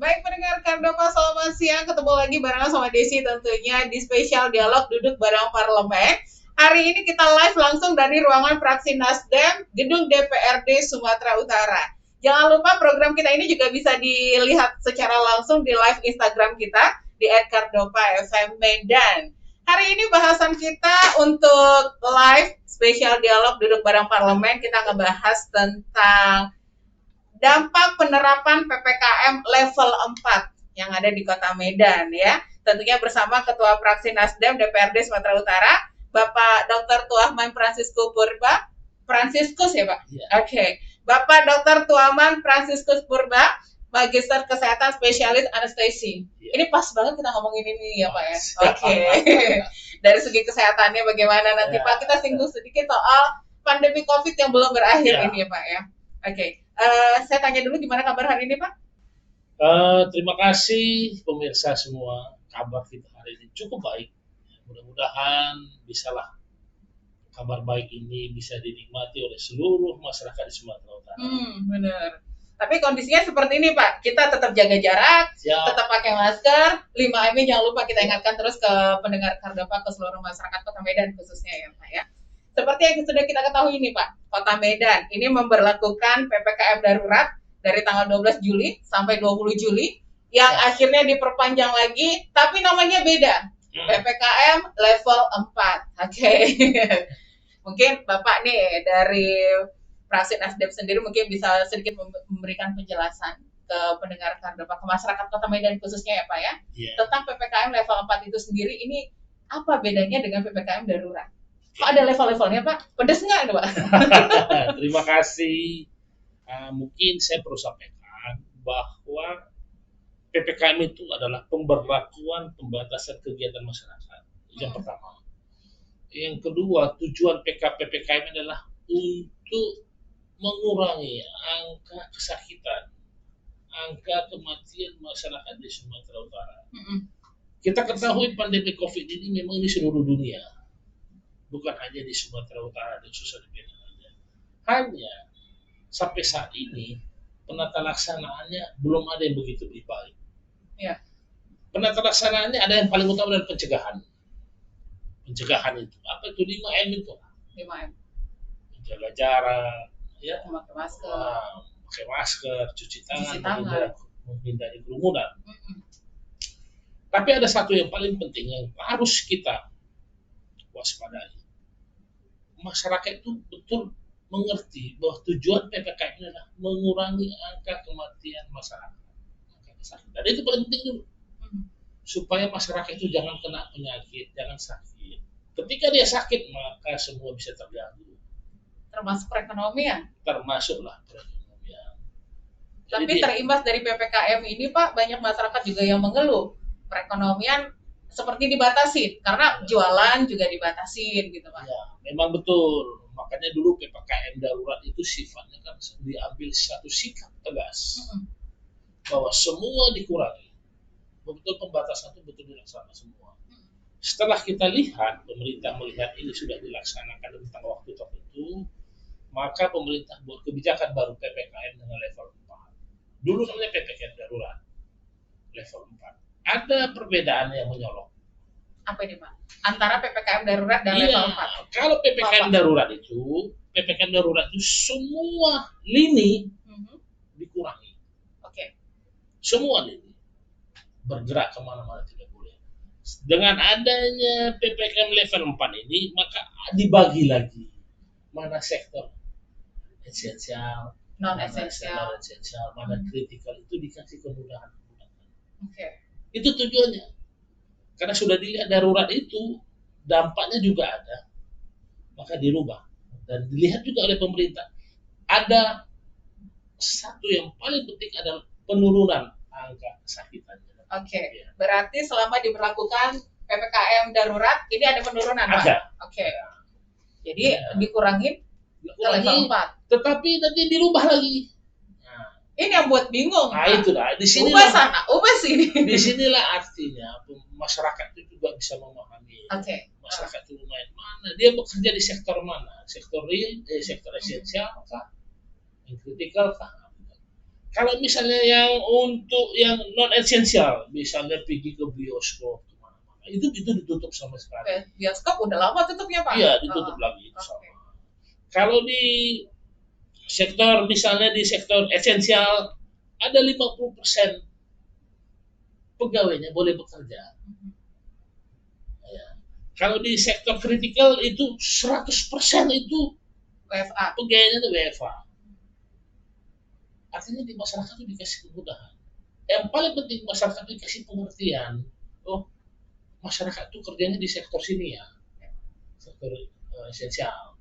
Baik pendengar Kardama, selamat siang. Ketemu lagi bareng sama Desi tentunya di spesial dialog duduk bareng parlemen. Hari ini kita live langsung dari ruangan fraksi Nasdem, Gedung DPRD Sumatera Utara. Jangan lupa program kita ini juga bisa dilihat secara langsung di live Instagram kita di @kardopa_fm Medan. Hari ini bahasan kita untuk live spesial dialog duduk bareng parlemen, kita ngebahas tentang dampak penerapan PPKM level 4 yang ada di Kota Medan ya. Tentunya bersama Ketua Fraksi Nasdem DPRD Sumatera Utara, Bapak Dr. Tuahman Fransiskus ya Pak? Yeah. Oke. Okay. Bapak Dr. Tuahman Fransiskus Purba, Magister Kesehatan Spesialis Anestesi. Yeah. Ini pas banget kita ngomongin ini ya Pak ya. Oke. Okay. Dari segi kesehatannya bagaimana nanti Pak, kita singgung sedikit soal pandemi COVID yang belum berakhir ini ya Pak ya. Oke. Okay. Saya tanya dulu gimana kabar hari ini Pak? Terima kasih pemirsa semua, kabar kita hari ini cukup baik. Mudah-mudahan bisalah kabar baik ini bisa dinikmati oleh seluruh masyarakat di Sumatera Utara. Benar. Tapi kondisinya seperti ini Pak, kita tetap jaga jarak, tetap pakai masker, 5M jangan lupa kita ingatkan terus ke pendengar Kardapa, ke seluruh masyarakat Kota Medan khususnya ya Pak ya. Seperti yang sudah kita ketahui nih Pak, Kota Medan ini memberlakukan PPKM darurat dari tanggal 12 Juli sampai 20 Juli yang akhirnya diperpanjang lagi, tapi namanya beda. PPKM level 4. Oke. Mungkin Bapak nih dari Fraksi Nasdem sendiri mungkin bisa sedikit memberikan penjelasan ke pendengar Kardapa, ke masyarakat Kota Medan khususnya ya Pak ya, tentang PPKM level 4 itu sendiri, ini apa bedanya dengan PPKM darurat? Kok ada level-levelnya Pak? Pedes nggak itu Pak? Terima kasih. Mungkin saya perlu sampaikan bahwa PPKM itu adalah pemberlakuan pembatasan kegiatan masyarakat. Yang pertama. Yang kedua, tujuan PPKM adalah untuk mengurangi angka kesakitan, angka kematian masyarakat di Sumatera Utara. Kita ketahui pandemi COVID ini memang ini seluruh dunia. Bukan hanya di Sumatera Utara dan khususnya di Medan saja. Hanya sampai saat ini penata laksanaannya belum ada yang begitu baik. Ya. Penata laksanaannya ada yang paling utama adalah pencegahan. Pencegahan itu apa itu 5M itu? 5M. Menjaga jarak, ya, memakai masker, pakai masker, cuci tangan. Menghindari kerumunan. Tapi ada satu yang paling penting yang harus kita waspadai. Masyarakat itu betul mengerti bahwa tujuan PPKM adalah mengurangi angka kematian masyarakat. Dan itu paling penting dulu. Supaya masyarakat itu jangan kena penyakit, jangan sakit. Ketika dia sakit, maka semua bisa terganggu. Termasuk perekonomian? Termasuklah perekonomian. Tapi terimbas dari PPKM ini Pak, banyak masyarakat juga yang mengeluh. Perekonomian seperti dibatasi karena jualan juga dibatasin gitu Pak. Ya, memang betul. Makanya dulu PPKM darurat itu sifatnya kan diambil satu sikap tegas bahwa semua dikurangi. Betul pembatasan itu betul dilaksanakan semua. Setelah kita lihat, pemerintah melihat ini sudah dilaksanakan tentang waktu tertentu, maka pemerintah buat kebijakan baru PPKM dengan level 4. Dulu namanya PPKM darurat level 4. Ada perbedaan yang menyolok. Apa ini Pak? Antara PPKM darurat dan level 4? Kalau PPKM darurat itu semua lini dikurangi. Oke. Semua lini bergerak kemana-mana tidak boleh. Dengan adanya PPKM level 4 ini, maka dibagi lagi mana sektor esensial, non-esensial, mana kritikal, itu dikasih kemudahan. Oke. Itu tujuannya. Karena sudah dilihat darurat itu dampaknya juga ada, maka dirubah dan dilihat juga oleh pemerintah. Ada satu yang paling penting adalah penurunan angka kesakitan. Oke. Berarti selama diberlakukan PPKM darurat ini ada penurunan Pak? Ada. Oke. Jadi dikurangin ke level 4. Tetapi nanti dirubah lagi. Ini yang buat bingung. Nah, itulah. Di sini ubah sana, ubah sini. Di sinilah artinya masyarakat itu juga bisa memahami. Oke. Masyarakat itu lumayan mana? Dia bekerja di sektor mana? Sektor real, sektor esensial kah? Yang kritikal kah? Kalau misalnya yang untuk yang non esensial, misalnya pergi ke bioskop kemana-mana, itu ditutup sama sekali. Bioskop udah lama tutupnya Pak? Iya, ditutup lagi Okay. sama. Kalau di sektor misalnya di sektor esensial ada 50% pegawainya boleh bekerja. Ya. Kalau di sektor kritikal itu 100% itu WFA. pegawainya itu WFA. Artinya di masyarakat itu dikasih kemudahan. Yang paling penting masyarakat itu dikasih pengertian. Oh, masyarakat itu kerjanya di sektor sini ya, sektor esensial.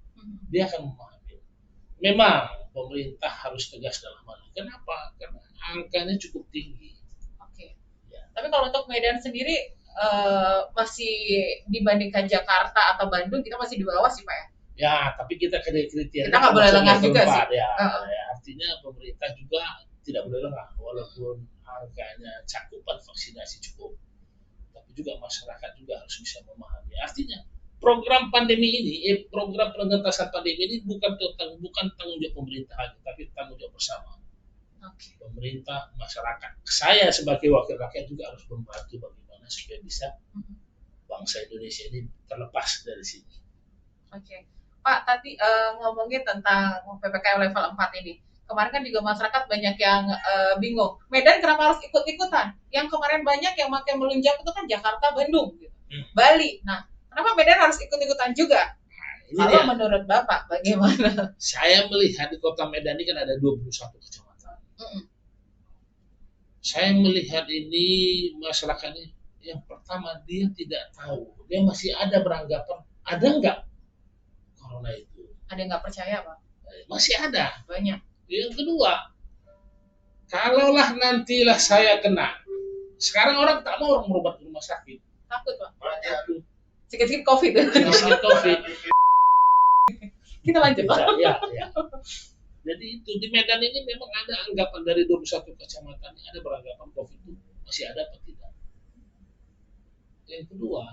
Dia akan memahami. Memang pemerintah harus tegas dalam hal ini. Kenapa? Karena angkanya cukup tinggi. Oke. Ya. Tapi kalau untuk Medan sendiri masih dibandingkan Jakarta atau Bandung kita masih di bawah sih Pak ya? Ya, tapi kita kriteria. Kita nggak boleh lengah juga sih. Ya, artinya pemerintah juga tidak boleh lengah, walaupun angkanya cakupan vaksinasi cukup, tapi juga masyarakat juga harus bisa memahami. Artinya program pandemi ini, program pengentasan pandemi ini bukan tanggung jawab pemerintah, tapi tanggung jawab bersama. Okay. Pemerintah, masyarakat, saya sebagai wakil rakyat juga harus membantu bagaimana supaya bisa bangsa Indonesia ini terlepas dari sini. Oke. Okay. Pak, tadi ngomongin tentang PPKM level 4 ini. Kemarin kan juga masyarakat banyak yang bingung. Medan kenapa harus ikut-ikutan? Yang kemarin banyak yang makin melunjak itu kan Jakarta, Bandung, gitu. Bali. Nah, kenapa Medan harus ikut-ikutan juga? Kalau menurut Bapak, bagaimana? Saya melihat di kota Medan ini kan ada 21 kecamatan. Saya melihat ini masyarakat ini, yang pertama dia tidak tahu. Dia masih ada beranggapan, ada nggak corona itu? Ada yang nggak percaya, Pak? Masih ada. Banyak. Yang kedua, kalaulah nantilah saya kena, sekarang orang tak mau orang berobat ke rumah sakit. Takut, Pak? Takut. Sedikit COVID. Sedikit COVID. Kita lanjut, Pak. Ya. Jadi itu di Medan ini memang ada anggapan dari 21 kecamatan ini ada beranggapan COVID itu masih ada atau tidak. Yang kedua,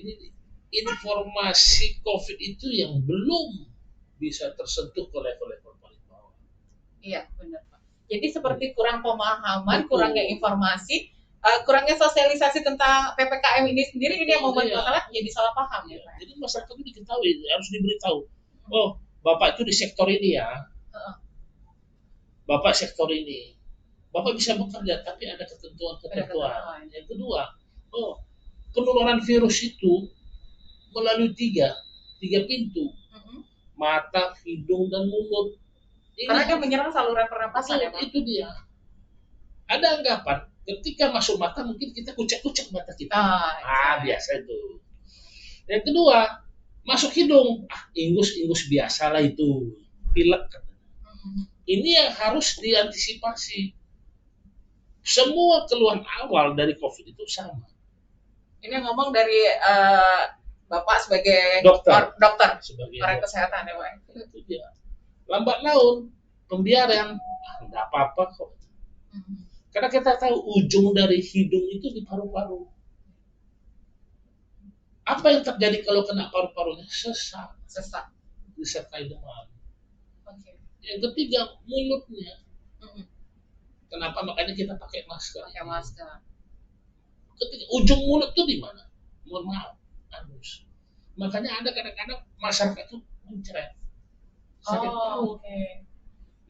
ini informasi COVID itu yang belum bisa tersentuh ke level-level paling bawah. Iya, benar Pak. Jadi seperti kurang pemahaman, kurangnya informasi, kurangnya sosialisasi tentang PPKM ini sendiri, ini yang membuat masalah jadi salah paham ya Pak. Jadi masyarakat itu diketahui, harus diberitahu. Oh, Bapak itu di sektor ini ya. Bapak sektor ini. Bapak bisa bekerja, tapi ada ketentuan-ketentuan. Yang kedua, oh, penularan virus itu melalui tiga pintu. Mata, hidung, dan mulut. Karena dia menyerang saluran pernapasan ya Pak? Itu dia. Ada anggapan, ketika masuk mata mungkin kita kucek-kucek mata kita. Biasa itu. Yang kedua, masuk hidung. Ingus biasa lah itu. Pilek. Ini yang harus diantisipasi. Semua keluhan awal dari COVID itu sama. Ini ngomong dari Bapak sebagai dokter sebagai orang kesehatan ya Pak. Itu dia. Lambat laun, pembiaran, enggak apa-apa kok. Karena kita tahu ujung dari hidung itu di paru-paru. Apa yang terjadi kalau kena paru-parunya? Sesak. Disertai demam. Okay. Yang ketiga, mulutnya. Kenapa makanya kita pakai masker? Ketika ujung mulut itu di mana? Mohon maaf. Makanya ada kadang-kadang masyarakat itu mencret. Okay.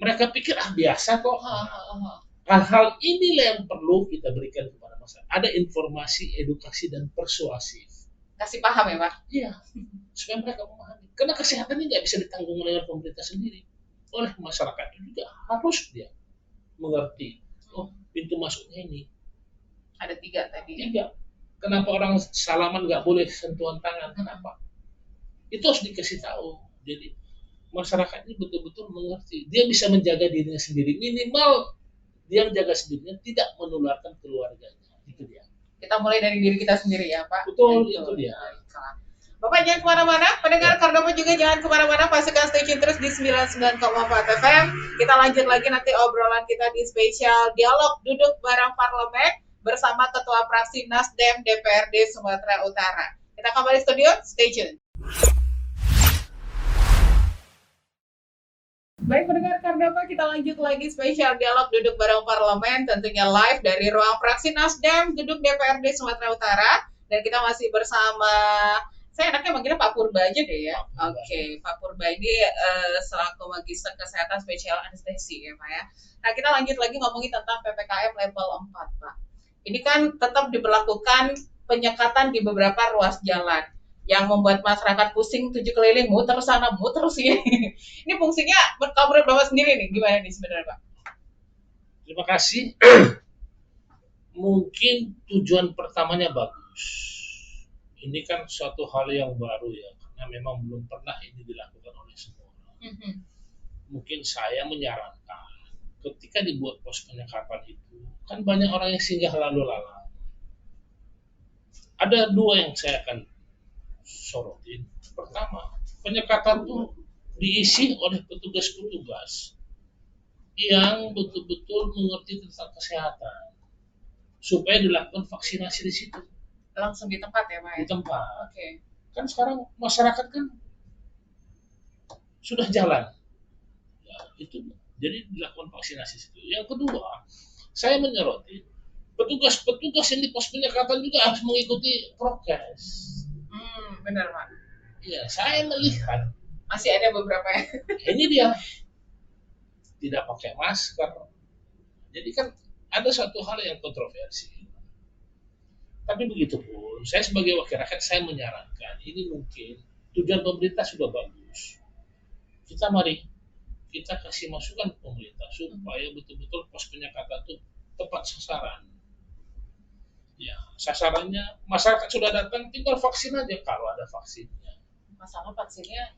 Mereka pikir biasa kok. Hal-hal inilah yang perlu kita berikan kepada masyarakat. Ada informasi, edukasi, dan persuasif. Kasih paham ya Pak? Iya, supaya mereka memahami. Karena kesehatan ini nggak bisa ditanggung oleh pemerintah sendiri. Oleh masyarakat juga harus dia mengerti. Oh, pintu masuknya ini. Ada 3 tadi. 3. Kenapa orang salaman nggak boleh sentuhan tangan? Kenapa? Itu harus dikasih tahu. Jadi masyarakat ini betul-betul mengerti. Dia bisa menjaga dirinya sendiri. Minimal dia menjaga sendirinya, tidak menularkan keluarganya. Itu dia. Kita mulai dari diri kita sendiri ya Pak. Betul, itu dia. Bapak jangan kemana-mana, pendengar Kardomo juga jangan kemana-mana, pastikan stay tune terus di 99,4 FM. Kita lanjut lagi nanti obrolan kita di spesial dialog duduk bareng parlemen bersama Ketua Fraksi Nasdem DPRD Sumatera Utara. Kita kembali studio, stay tune. Baik pendengar Kardapa, kita lanjut lagi spesial dialog duduk bareng parlemen, tentunya live dari ruang fraksi Nasdem, gedung DPRD Sumatera Utara. Dan kita masih bersama, saya enaknya manggilnya Pak Purba aja deh ya. Oke, Pak Purba ini selaku Magister Kesehatan Spesial Anestesi ya Pak ya. Nah kita lanjut lagi ngomongin tentang PPKM level 4 Pak. Ini kan tetap diberlakukan penyekatan di beberapa ruas jalan yang membuat masyarakat pusing tujuh keliling, muter sana, muter sini. Ini fungsinya kalau menurut Bapak sendiri nih, gimana nih sebenarnya Pak? Terima kasih. Mungkin tujuan pertamanya bagus. Ini kan suatu hal yang baru ya, karena memang belum pernah ini dilakukan oleh semua orang. Mungkin saya menyarankan, ketika dibuat pos penyekatan itu, kan banyak orang yang singgah lalu lalang. Ada dua yang saya akan sorotin. Pertama, penyekatan itu diisi oleh petugas-petugas yang betul-betul mengerti tentang kesehatan supaya dilakukan vaksinasi di situ. Langsung di tempat ya Pak? Di tempat. Oke. Kan sekarang masyarakat kan sudah jalan. Ya, itu jadi dilakukan vaksinasi di situ. Yang kedua, saya menyoroti petugas-petugas yang di pos penyekatan juga harus mengikuti prokes. Benar Pak. Ya, saya melihat masih ada beberapa ya. Ini dia tidak pakai masker. Jadi kan ada suatu hal yang kontroversi. Tapi begitu pun, saya sebagai wakil rakyat saya menyarankan ini mungkin tujuan pemerintah sudah bagus. Kita kasih masukan ke pemerintah supaya betul-betul pos penyekatan itu tepat sasaran. Ya, sasarannya masyarakat sudah datang, tinggal vaksin aja kalau ada vaksinnya. Masalah vaksinnya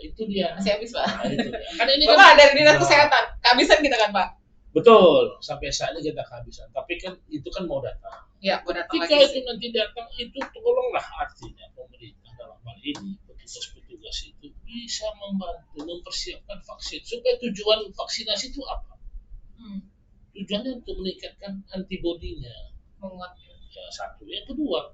itu dia masih habis Pak. Nah, itu dia. Kan ini Bapak kan dari dinas kesehatan, kehabisan kita kan Pak. Betul, sampai saat ini kita kehabisan. Tapi kan itu kan mau datang. Ya, mau datang Jika lagi. itu nanti datang, itu tolonglah artinya pemerintah dalam hal ini petugas-petugas itu bisa membantu mempersiapkan vaksin supaya tujuan vaksinasi itu apa? Tujuannya untuk meningkatkan antibodinya. Menguatkan. Ya, satu. Yang kedua,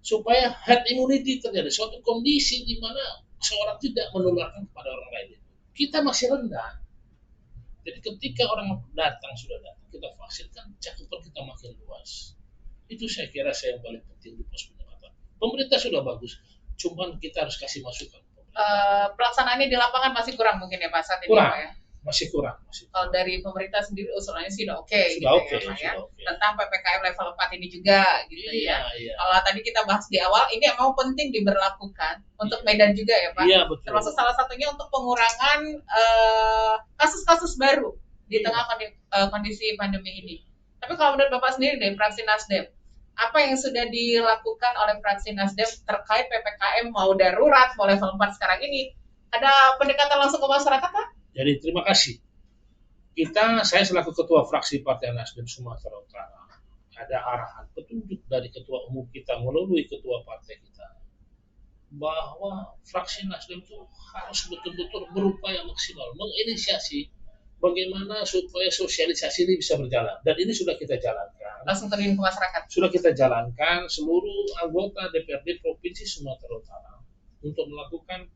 supaya herd immunity terjadi, suatu kondisi di mana seorang tidak menularkan kepada orang lain. Kita masih rendah. Jadi ketika orang sudah datang, kita vaksinkan, cakupan kita makin luas. Itu saya kira yang paling penting di pos penyekatan. Pemerintah sudah bagus, cuman kita harus kasih masukan. Pelaksanaannya di lapangan masih kurang mungkin ya Pak saat ini kurang. Pak ya? Masih kurang. Kalau dari pemerintah sendiri usulannya sih udah oke gitu ya Pak ya. Tentang PPKM level 4 ini juga gitu ya. Kalau tadi kita bahas di awal, ini emang penting diberlakukan untuk Medan juga ya Pak. Iya, betul. Termasuk salah satunya untuk pengurangan kasus-kasus baru di tengah kondisi pandemi ini. Tapi kalau menurut Bapak sendiri dari fraksi Nasdem, apa yang sudah dilakukan oleh fraksi Nasdem terkait PPKM mau darurat, mau level 4 sekarang ini? Ada pendekatan langsung ke masyarakat Pak? Jadi terima kasih. Saya selaku ketua fraksi Partai Nasdem Sumatera Utara, ada arahan petunjuk dari ketua umum kita melalui ketua partai kita bahwa fraksi Nasdem itu harus betul-betul berupaya maksimal menginisiasi bagaimana supaya sosialisasi ini bisa berjalan, dan ini sudah kita jalankan. Langsung terjun ke masyarakat. Sudah kita jalankan seluruh anggota DPRD Provinsi Sumatera Utara untuk melakukan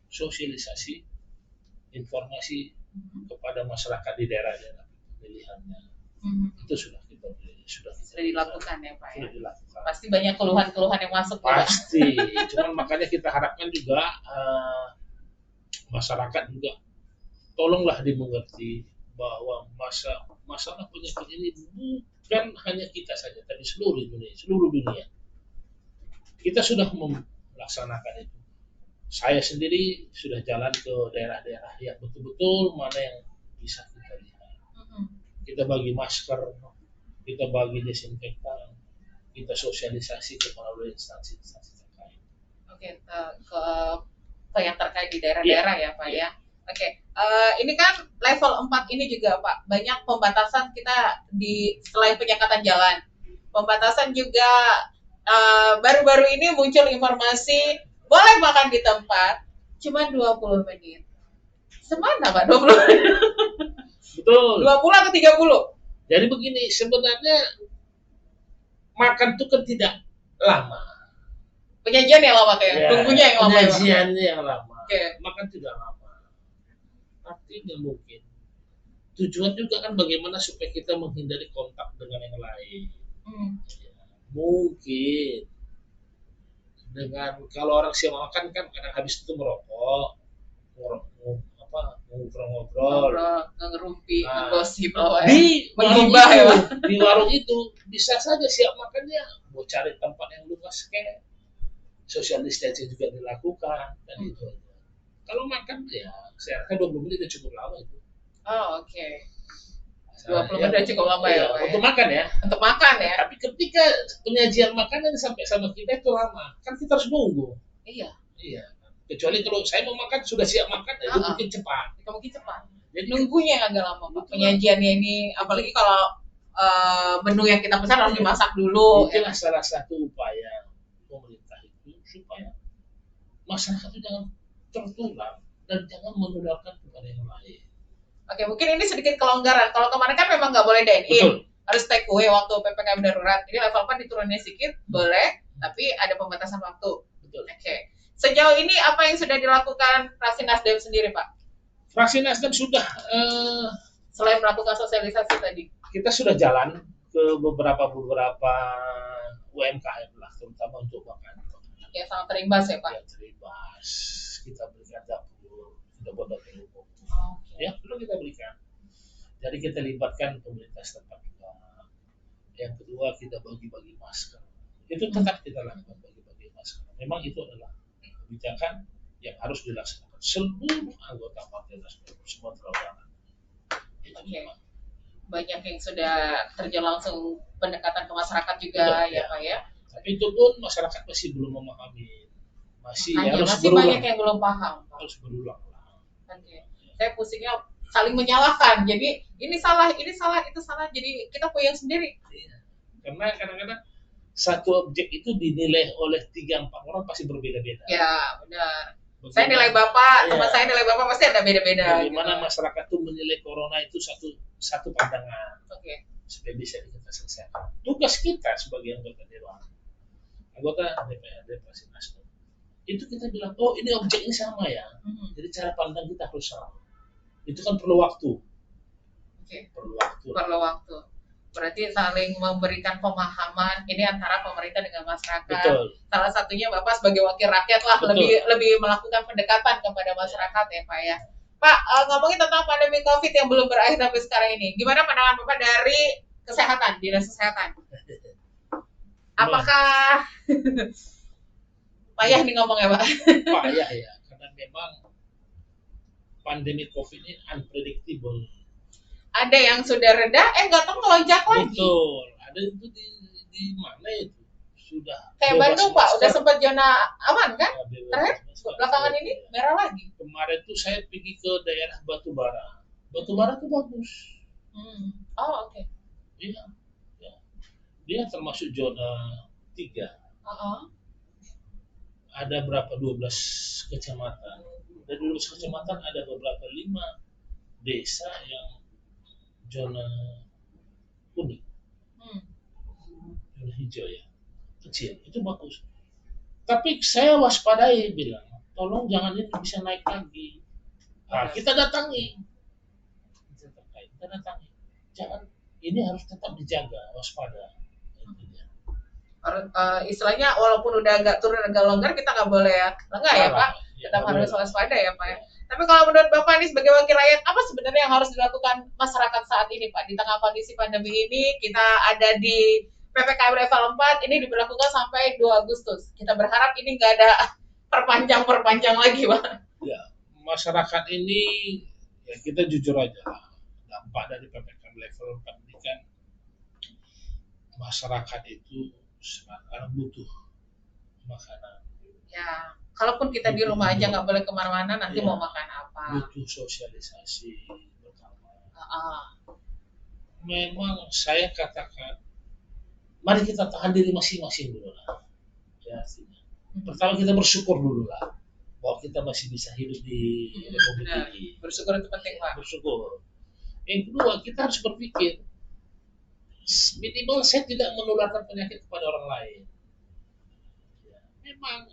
sosialisasi informasi kepada masyarakat di daerah-daerah pilihannya. Itu sudah dilakukan ya Pak ya. Sudah dilakukan. Pasti banyak keluhan-keluhan yang masuk. Pasti. Cuman makanya kita harapkan juga masyarakat juga tolonglah dimengerti bahwa masalah penyakit ini bukan hanya kita saja, tapi seluruh dunia. Kita sudah melaksanakan itu. Saya sendiri sudah jalan ke daerah-daerah yang betul-betul mana yang bisa kita lihat. Kita bagi masker, kita bagi desinfektan, kita sosialisasi ke melalui instansi-instansi terkait. Oke, ke yang terkait di daerah-daerah ya Pak ya. Oke, ini kan level 4 ini juga Pak, banyak pembatasan kita selain penyekatan jalan. Pembatasan juga baru-baru ini muncul informasi boleh makan di tempat cuma 20 menit. Semana Pak 20 menit? Betul. 20 atau 30? Jadi begini, sebenarnya makan itu kan tidak lama. Penyajian yang lama kayak, tunggunya yang lama. Penyajiannya yang lama. Okay. Makan tidak lama. tidak mungkin. Tujuan juga kan bagaimana supaya kita menghindari kontak dengan yang lain. Ya, mungkin dengan kalau orang siap makan kan kadang habis itu merokok, ngobrol-ngobrol, ngerumpi, Nah, ngegosip, di warung menggibah ya, Pak. itu, di warung itu bisa saja siap makannya, mau cari tempat yang luas kayak social distancing juga dilakukan dan itu aja. Kalau makan ya saya rasa 20 menit itu cukup lama itu. Oh, oke. 20 menit cukup lama ya, Pak. Untuk makan ya. Untuk makan ya. Tapi ketika penyajian makanan sampai sama kita itu lama, kan kita harus nunggu. Iya. Kecuali kalau saya mau makan sudah siap makan, itu mungkin cepat. Itu mungkin cepat. Jadi nunggunya agak lama, Pak. Penyajiannya ini, apalagi kalau menu yang kita pesan harus dimasak dulu. Itulah salah satu upaya pemerintah itu supaya masyarakat itu jangan tertular dan jangan menularkan kepada yang lain. Oke, mungkin ini sedikit kelonggaran. Kalau kemarin kan memang nggak boleh dine-in, harus take away waktu PPKM darurat. Jadi level 4 diturunin sedikit, boleh, tapi ada pembatasan waktu. Betul. Oke. Sejauh ini apa yang sudah dilakukan fraksi Nasdem sendiri, Pak? Fraksi Nasdem sudah selain melakukan sosialisasi tadi, kita sudah jalan ke beberapa UMKM lah, terutama untuk makanan. Ya, sangat terimbas ya, Pak. Ya, terimbas. Kita berikan dapur, kita buat dapur umum. Okay. Ya, perlu kita berikan. Jadi kita libatkan pemerintah setempat juga. Yang kedua kita bagi-bagi masker. Itu tetap kita lakukan bagi-bagi masker. Memang itu adalah kebijakan yang harus dilaksanakan seluruh anggota Partai Nasdem Sumatera Utara. Oke. Banyak yang sudah terjun langsung pendekatan ke masyarakat juga. Betul, ya Pak ya. Tapi itu pun masyarakat masih belum memahami. Masih masih banyak yang belum paham, Pak. Harus berulang. Oke. Saya pusingnya saling menyalahkan. Jadi ini salah, itu salah. Jadi kita puyeng sendiri. Iya. Karena kadang-kadang satu objek itu dinilai oleh 3-4 orang pasti berbeda-beda. Ya, benar. Saya nilai Bapak, teman saya nilai Bapak pasti ada beda-beda. Bagaimana masyarakat itu menilai corona itu satu pandangan. Oke. Supaya bisa kita selesaikan. Tugas kita sebagai anggota dewan, anggota DPRD Fraksi Nasdem, itu kita bilang, oh ini objek ini sama ya. Jadi cara pandang kita harus sama. Itu kan perlu waktu. Oke. Perlu waktu. Berarti saling memberikan pemahaman ini antara pemerintah dengan masyarakat. Betul. Salah satunya Bapak sebagai wakil rakyat lah lebih melakukan pendekatan kepada masyarakat ya Pak ya. Pak, ngomongin tentang pandemi COVID yang belum berakhir sampai sekarang ini. Gimana pandangan Bapak dari kesehatan, dinas kesehatan? Apakah payah nih ngomongnya Pak? Payah ya, karena memang pandemi COVID ini unpredictable. Ada yang sudah reda, nggak tahu ngelonjak lagi. Betul, ada itu di mana itu sudah. Kayak Bandung Pak, udah sempat zona aman kan? Terakhir belakangan ini merah lagi. Kemarin tuh saya pergi ke daerah Batubara. Batubara tuh bagus. Oh oke. Iya, ya. Dia termasuk zona 3. Ada berapa 12 kecamatan. Dari 12 kecamatan ada beberapa 5 desa yang zona kuning, zona hijau ya, kecil, itu bagus. Tapi saya waspadai bilang, tolong jangan ini bisa naik lagi. Nah, kita datangi, jangan, ini harus tetap dijaga, waspada. Istilahnya walaupun udah agak turun agak longgar, kita nggak boleh lengah ya Pak, tetap harus waspada ya Pak ya. Tapi kalau menurut Bapak ini sebagai wakil rakyat, apa sebenarnya yang harus dilakukan masyarakat saat ini Pak? Di tengah kondisi pandemi ini, kita ada di PPKM level 4, ini diberlakukan sampai 2 Agustus. Kita berharap ini nggak ada perpanjang lagi Pak. Ya, masyarakat ini, ya kita jujur aja, dampak dari PPKM level 4 ini kan, masyarakat itu sekarang butuh makanan. Ya. Kalaupun kita di rumah aja nggak boleh kemana-mana, nanti mau makan apa? Butuh sosialisasi bersama. Memang saya katakan, mari kita tahan diri masing-masing dulu lah. Ya, artinya. Pertama kita bersyukur dulu lah, bahwa kita masih bisa hidup di Republik ini. Bersyukur itu penting Pak. Bersyukur. Yang kedua, kita harus berpikir, minimal saya tidak menularkan penyakit kepada orang lain. memang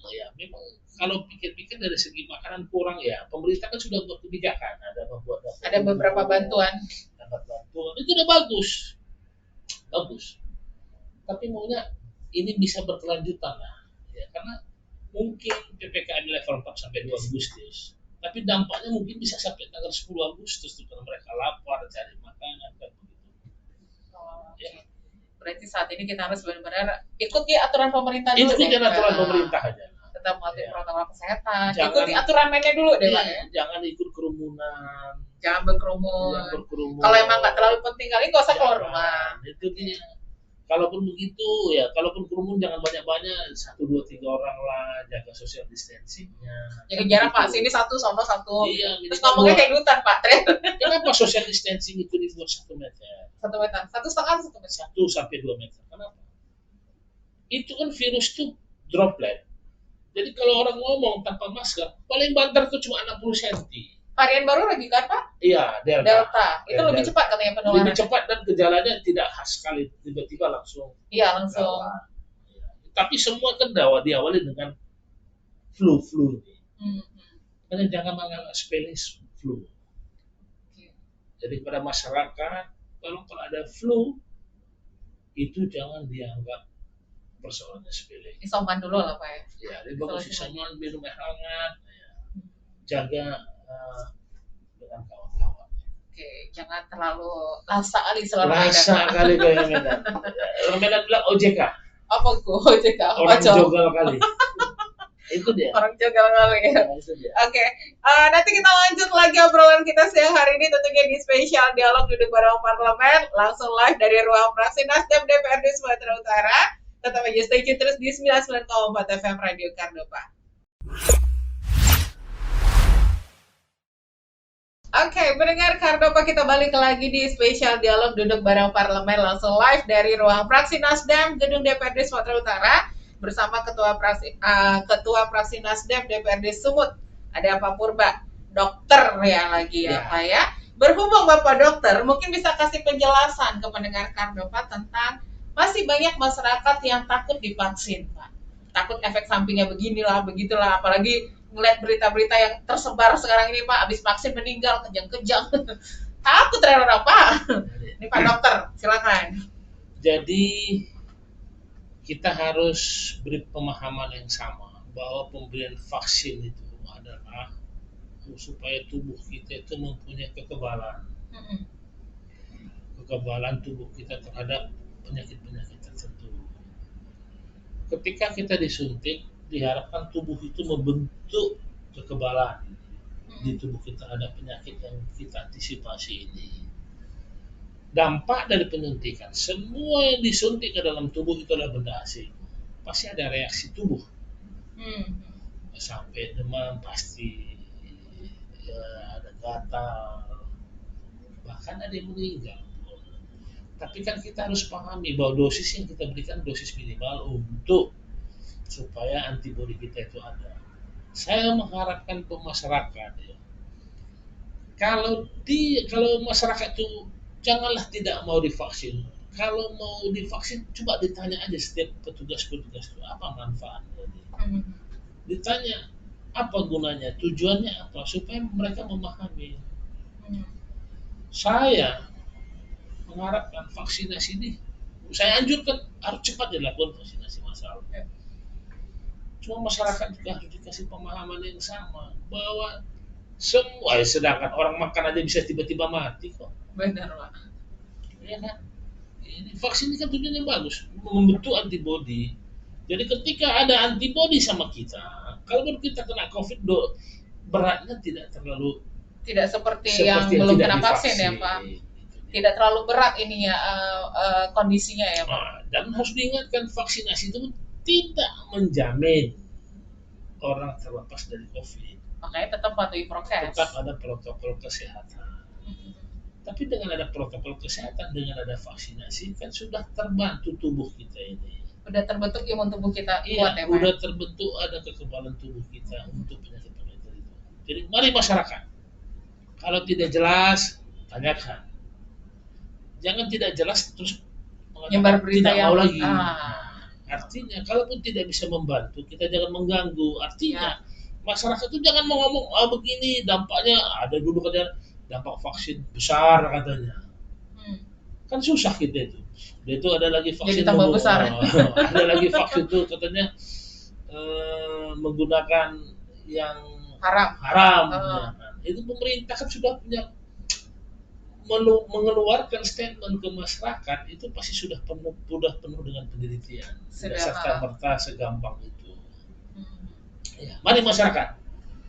kalau pikir-pikir dari segi makanan kurang ya, pemerintah kan sudah buat kebijakan, ada beberapa bantuan. Dapat bantuan itu udah bagus, bagus. Tapi maunya ini bisa berkelanjutan lah, ya, karena mungkin PPKM level 4 sampai 2 Agustus, tapi dampaknya mungkin bisa sampai tanggal 10 Agustus tuh kalau mereka lapar cari makanan kan begitu. Ya. Berarti saat ini kita harus benar-benar ikuti aturan pemerintah dulu. Ikuti aturan pemerintah aja. Tetap mematuhi protokol kesehatan. Ikuti aturan mainnya dulu deh, Pak. Ya. Jangan ikut kerumunan. Jangan berkerumun. Kalau emang nggak terlalu penting kali nggak usah keluar rumah. Itu dia. Kalaupun begitu ya, kalaupun kerumun jangan banyak-banyak, 1, 2, 3 orang lah, jaga social distancingnya. Jaga jarak Pak, sini satu, sono satu. Iya, terus ngomongnya kayak dutan Pak, Kenapa social distancing itu dibuat 1 meter? 1 meter, 1,5 meter. 1 sampai 2 meter. Kenapa? Itu kan virus tuh droplet. Jadi kalau orang ngomong tanpa masker, paling banter tuh cuma 60 cm. Varian baru lagi kan Pak? Iya, Delta. Itu lebih cepat katanya penularan. Lebih cepat dan gejalanya tidak khas sekali, tiba-tiba langsung. Iya, langsung. Tapi semua kan diawali dengan flu ini. Karena jangan menganggap sepele flu. Jadi pada masyarakat, kalau ada flu, itu jangan dianggap persoalannya sepele. Isoman dulu lah Pak ya. Ya, jadi bagus isoman, minum air hangat, jaga dengan kawan-kawan. Oke, jangan terlalu lasa kali selama Lasa kali kayak Medan. Orang Medan bilang OJK. Apa kok OJK? Orang jogal kali. Itu dia. Orang jogal kali ya. Oke, nanti kita lanjut lagi obrolan kita siang hari ini tentunya di spesial dialog duduk bareng parlemen langsung live dari ruang fraksi Nasdem DPRD Sumatera Utara. Tetap aja stay tune terus di 99,4 FM Radio Kardopa. Oke, mendengar Kardopa kita balik lagi di spesial dialog duduk bareng parlemen langsung live dari ruang fraksi Nasdem Gedung DPRD Sumatera Utara bersama Ketua Fraksi Nasdem DPRD Sumut. Ada Pak Purba, dokter ya lagi ya Pak ya. Berhubung Bapak dokter, mungkin bisa kasih penjelasan ke pendengar Kardopa tentang masih banyak masyarakat yang takut divaksin Pak. Takut efek sampingnya beginilah, begitulah, apalagi ngeliat berita-berita yang tersebar sekarang ini Pak, habis vaksin meninggal kejang-kejang. Takut terlalu apa? Ini Pak dokter, silakan. Jadi kita harus beri pemahaman yang sama bahwa pemberian vaksin itu adalah supaya tubuh kita itu mempunyai kekebalan. Kekebalan tubuh kita terhadap penyakit-penyakit tertentu. Ketika kita disuntik, diharapkan tubuh itu membentuk kekebalan di tubuh kita ada penyakit yang kita antisipasi ini. Dampak dari penyuntikan, semua yang disuntik ke dalam tubuh itu adalah benda asing. Pasti ada reaksi tubuh. Sampai demam pasti, ya, ada gatal, bahkan ada yang meninggal. Tapi kan kita harus pahami bahwa dosis yang kita berikan dosis minimal untuk supaya antibodi kita itu ada. Saya mengharapkan ke masyarakat ya, kalau masyarakat itu janganlah tidak mau divaksin. Kalau mau divaksin, coba ditanya aja setiap petugas-petugas itu apa manfaatnya. Ditanya apa gunanya, tujuannya apa, supaya mereka memahami. Saya mengharapkan vaksinasi ini, saya anjurkan harus cepat dilakukan vaksinasi massal. Cuma masyarakat juga harus dikasih pemahaman yang sama bahwa semua, sedangkan orang makan aja bisa tiba-tiba mati kok. Benar Pak. Ya kan? Ini vaksin ini kan tujuannya bagus, membentuk antibodi. Jadi ketika ada antibodi sama kita, kalau kita kena COVID, beratnya tidak seperti yang belum kena vaksin ya Pak. Tidak terlalu berat ini ya kondisinya ya Pak. Dan harus diingatkan vaksinasi itu tidak menjamin orang terlepas dari COVID. Makanya tetap patuhi prokes. Tetap ada protokol kesehatan. Tapi dengan ada protokol kesehatan, dengan ada vaksinasi, kan sudah terbantu tubuh kita ini. Udah terbentuk imun tubuh kita kuat ya Pak. Udah terbentuk ada kekebalan tubuh kita untuk penyakit-penyakit itu. Jadi mari masyarakat, kalau tidak jelas, tanyakan. Jangan tidak jelas terus nyebar berita tidak yang mau lagi. Artinya, kalaupun tidak bisa membantu, kita jangan mengganggu. Artinya, masyarakat itu jangan mau ngomong, begini dampaknya, ada dulu katanya dampak vaksin besar katanya. Kan susah kita itu. Dia itu ada lagi vaksin jadi tambah besar. ada lagi vaksin itu katanya menggunakan yang haram. Ya, kan. Itu pemerintah kan sudah punya mengeluarkan statement ke masyarakat, itu pasti sudah penuh dengan penelitian. Tidak serta-merta segampang itu. Ya, mari masyarakat.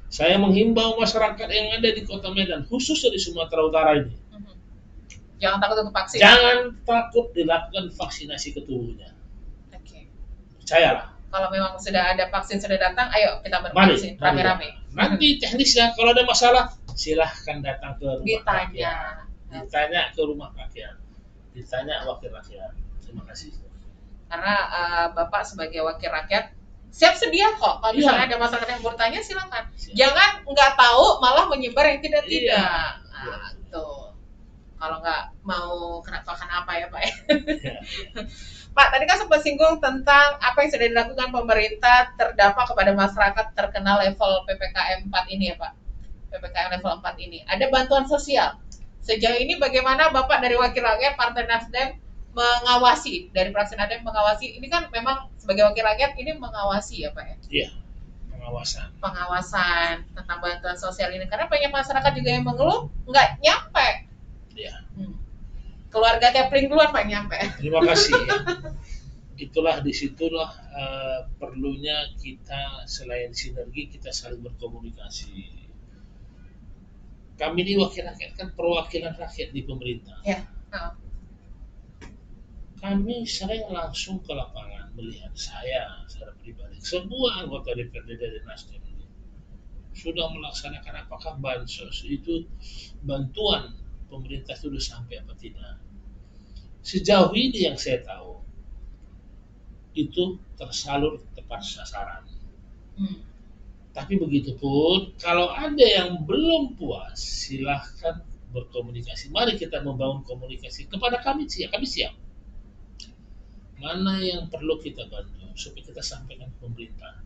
Saya menghimbau masyarakat yang ada di Kota Medan, khusus di Sumatera Utara ini. Jangan takut untuk vaksin. Jangan takut dilakukan vaksinasi ke tubuhnya. Oke. Percayalah. Kalau memang sudah ada vaksin sudah datang, ayo kita bervaksin rame-rame. Nanti teknisnya kalau ada masalah, silahkan datang ke rumah ditanya ke rumah rakyat, ditanya wakil rakyat. Terima kasih. Karena Bapak sebagai wakil rakyat siap sedia kok. Kalau misalnya ada masyarakat yang bertanya, silakan. Jangan nggak tahu malah menyebar yang tidak-tidak. Nah, tuh. Kalau nggak mau kenapa ya Pak ya. Pak, tadi kan sempat singgung tentang apa yang sudah dilakukan pemerintah terdampak kepada masyarakat terkena level PPKM 4 ini ya Pak. PPKM level 4 ini. Ada bantuan sosial. Sejauh ini bagaimana Bapak dari wakil rakyat Partai Nasdem mengawasi, dari fraksi Nasdem mengawasi, ini kan memang sebagai wakil rakyat ini mengawasi ya Pak ya? Iya, pengawasan tentang bantuan sosial ini. Karena banyak masyarakat juga yang mengeluh nggak nyampe. Iya. Keluarga Kepling duluan Pak nyampe. Terima kasih. Itulah disitulah perlunya kita selain sinergi kita saling berkomunikasi. Kami ini wakil rakyat kan perwakilan rakyat di pemerintah. Ya. Kami sering langsung ke lapangan melihat saya secara pribadi, semua anggota DPRD dari Nasdem ini sudah melaksanakan apakah bansos itu bantuan pemerintah sudah sampai apa tidak. Sejauh ini yang saya tahu itu tersalur tepat sasaran. Tapi begitu pun kalau ada yang belum puas, silahkan berkomunikasi. Mari kita membangun komunikasi kepada kami siap. Mana yang perlu kita bantu supaya kita sampaikan ke pemerintah.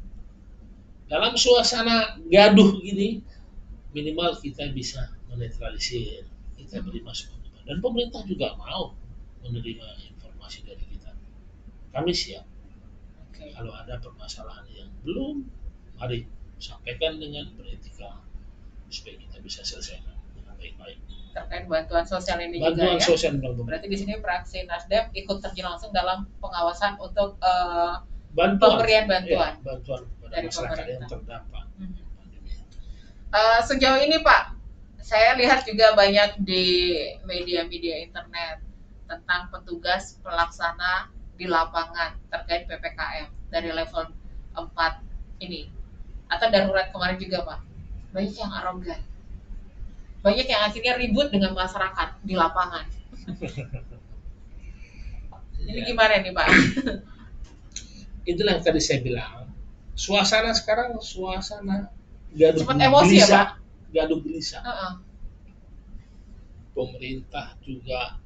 Dalam suasana gaduh gini, minimal kita bisa menetralisir, kita beri masukan. Dan pemerintah juga mau menerima informasi dari kita. Kami siap. Kalau ada permasalahan yang belum, mari sampaikan dengan beretika supaya kita bisa selesaikan dengan baik-baik. Terkait bantuan sosial ini bantuan juga sosial ya. Berarti di sini fraksi Nasdem ikut terjun langsung dalam pengawasan untuk pemberian bantuan dari masyarakat yang terdampak. Sejauh ini Pak, saya lihat juga banyak di media-media internet tentang petugas pelaksana di lapangan terkait PPKM dari level 4 ini atau darurat kemarin juga Pak. Banyak yang arogan. Banyak yang akhirnya ribut dengan masyarakat di lapangan. Ini gimana nih Pak? Itulah yang tadi saya bilang. Suasana sekarang gaduh cepat emosi gelisah, ya Pak? Gaduh gelisah. Pemerintah juga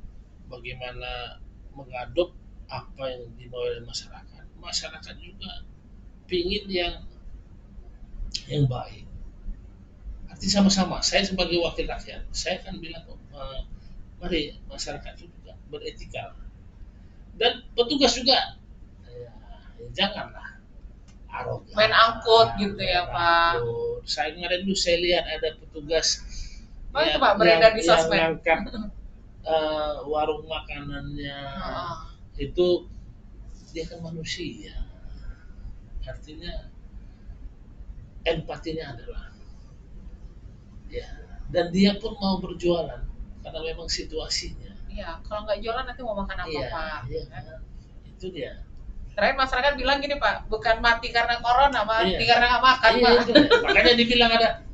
bagaimana mengadop apa yang dimau oleh masyarakat. Masyarakat juga pingin yang baik. Arti sama-sama. Saya sebagai wakil rakyat, saya akan bilang mari masyarakat juga beretika. Dan petugas juga janganlah arogan. Main angkut gitu ya Pak. Saya kemarin dulu saya lihat ada petugas itu Pak beredar di sosmed. Yang ngangkat warung makanannya itu dia kan manusia. Artinya empatinya adalah dan dia pun mau berjualan karena memang situasinya. Iya, kalau nggak jualan nanti mau makan apa Pak? Iya, itu dia. Terakhir masyarakat bilang gini Pak, bukan mati karena corona, mati karena nggak makan Pak. Makanya dibilang ada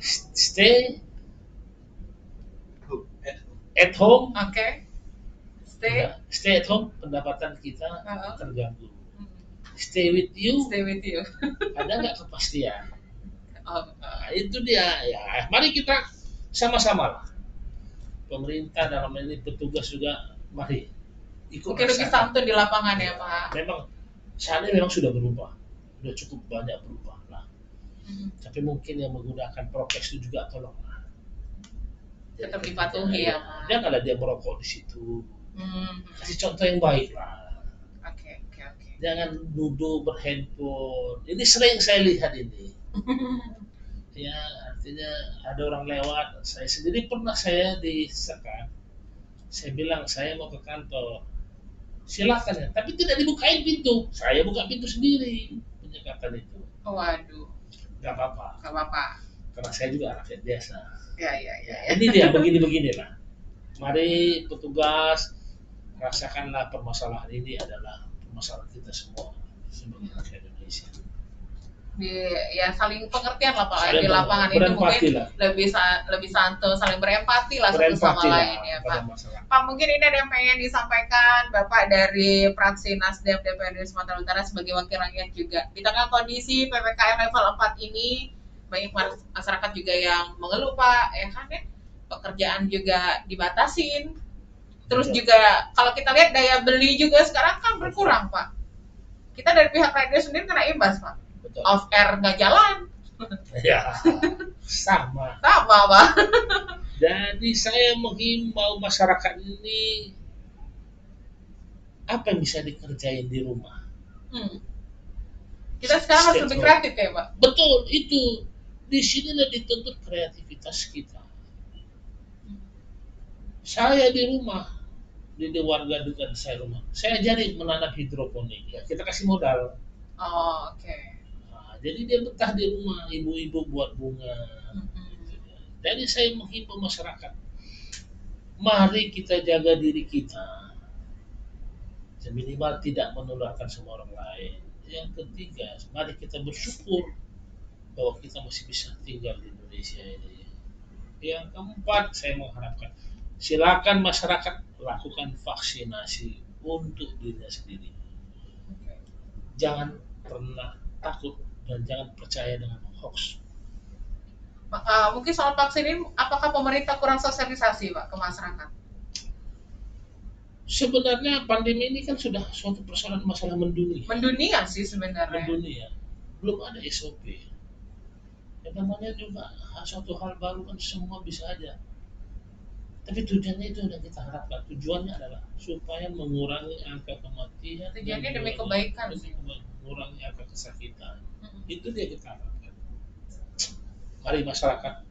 stay at home. Stay at home, pendapatan kita terganggu. Stay with you. Ada nggak kepastian? Itu dia ya. Mari kita sama-sama lah. Pemerintah dalam ini petugas juga mari ikut Mungkin lebih rasakan. santun di lapangan ya Pak. Memang sana memang sudah berubah, sudah cukup banyak berubah lah. Tapi mungkin yang menggunakan prokes itu juga tolonglah. Tetap dipatuhi ya Pak. Janganlah dia merokok di situ. Kasih contoh yang baik lah. Oke. Jangan duduk berhandphone. Ini sering saya lihat ini. Ya, artinya ada orang lewat. Saya sendiri pernah saya disekat. Saya bilang saya mau ke kantor. Silakan ya, tapi tidak dibukain pintu. Saya buka pintu sendiri. Penyekatan itu. Waduh. Gak apa-apa. Karena saya juga rakyat biasa. Ya. Ini dia begini-beginilah. Mari petugas rasakanlah permasalahan ini adalah permasalahan kita semua sebagai rakyat Indonesia. Ya saling pengertian lah Pak Saling di lapangan itu mungkin lah. lebih santun, saling berempati lah satu sama lain ya Pak. Pak mungkin ini ada yang pengen disampaikan Bapak dari fraksi Nasdem DPRD Sumatera Utara sebagai wakil rakyat juga. Di tengah kondisi PPKM level 4 ini banyak masyarakat juga yang mengeluh Pak, ya kan ya, pekerjaan juga dibatasin. Terus juga kalau kita lihat daya beli juga sekarang kan berkurang Pak. Kita dari pihak radio sendiri kena imbas Pak. Betul. Off air nggak jalan. Ya, sama Pak. Jadi saya menghimbau masyarakat ini apa yang bisa dikerjain di rumah. Kita sekarang harus lebih kreatif ya Pak. Betul, itu di sinilah dituntut kreativitas kita. Saya di rumah, di warga dekat saya rumah, saya ajari menanam hidroponik. Ya, kita kasih modal. Oke. Nah, jadi dia betah di rumah, ibu-ibu buat bunga. Jadi saya menghimbau masyarakat, mari kita jaga diri kita, minimal tidak menularkan semua orang lain. Yang ketiga, mari kita bersyukur bahwa kita masih bisa tinggal di Indonesia ini. Yang keempat, saya mengharapkan silakan masyarakat lakukan vaksinasi untuk dirinya sendiri. Jangan pernah takut dan jangan percaya dengan hoax. Mungkin soal vaksin ini, apakah pemerintah kurang sosialisasi Pak ke masyarakat? Sebenarnya pandemi ini kan sudah suatu persoalan masalah mendunia. Mendunia sih sebenarnya. Mendunia. Belum ada SOP. Ya, namanya juga suatu hal baru kan semua bisa aja. Tapi tujuannya itu yang kita harapkan. Tujuannya adalah supaya mengurangi angka kematian. Tujuannya demi kebaikan sih. Mengurangi angka kesakitan. Itu dia kita harapkan. Mari masyarakat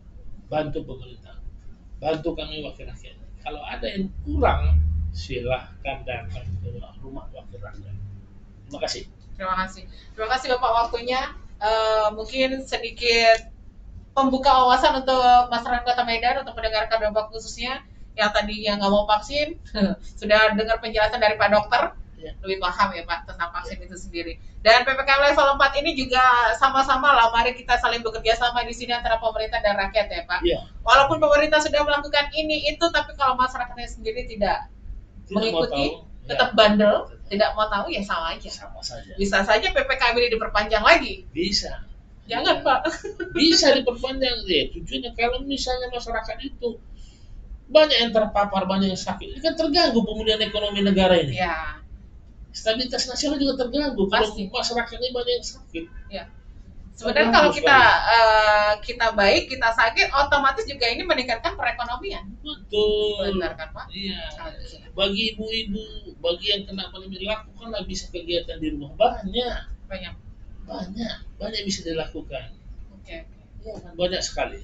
bantu pemerintah, bantu kami wakil rakyat. Kalau ada yang kurang, silahkan datang ke rumah wakil rakyat. Terima kasih. Terima kasih Bapak waktunya. Mungkin sedikit pembuka wawasan untuk masyarakat Kota Medan, untuk pendengar Kardobak khususnya yang tadinya nggak mau vaksin, sudah dengar penjelasan dari Pak Dokter, lebih paham ya Pak tentang vaksin itu sendiri. Dan PPKM level 4 ini juga sama-sama lah, mari kita saling bekerja sama di sini antara pemerintah dan rakyat ya Pak. Walaupun pemerintah sudah melakukan ini itu, tapi kalau masyarakatnya sendiri tidak mengikuti, tetap bandel, tidak mau tahu ya sama aja. Sama saja. Bisa saja PPKM ini diperpanjang lagi. Bisa. Jangan Pak. Bisa diperpanjang ya. Tujuannya kalau misalnya masyarakat itu banyak yang terpapar, banyak yang sakit, ini kan terganggu pemulihan ekonomi negara ini. Ya. Stabilitas nasional juga terganggu kalau masyarakat ini banyak yang sakit. Ya. Sebenarnya kalau kita baik, kita sakit, otomatis juga ini meningkatkan perekonomian. Betul. Benar kan Pak? Iya. Bagi ibu-ibu, bagi yang kena pandemi, lakukanlah bisa kegiatan di rumah. Banyak bisa dilakukan. Oke. Ya, banyak sekali.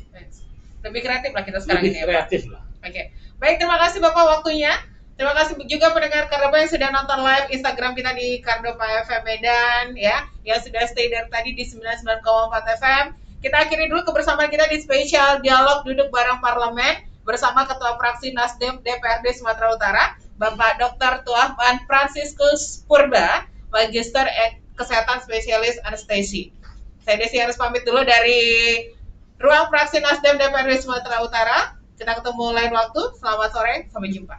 Lebih kreatif lah kita sekarang ini. Lebih kreatif lah. Oke. Baik, terima kasih Bapak waktunya. Terima kasih juga pendengar Kardopa yang sudah nonton live Instagram kita di Kardopa FM Medan ya, yang sudah stay dari tadi di 99,4 FM. Kita akhiri dulu kebersamaan kita di spesial dialog duduk bareng parlemen bersama Ketua Fraksi Nasdem DPRD Sumatera Utara, Bapak Dr. Tuahman Franciscus Purba, Magister Kesehatan Spesialis Anestesi. Saya Desi harus pamit dulu dari ruang Fraksi Nasdem DPRD Sumatera Utara. Kita ketemu lain waktu. Selamat sore, sampai jumpa.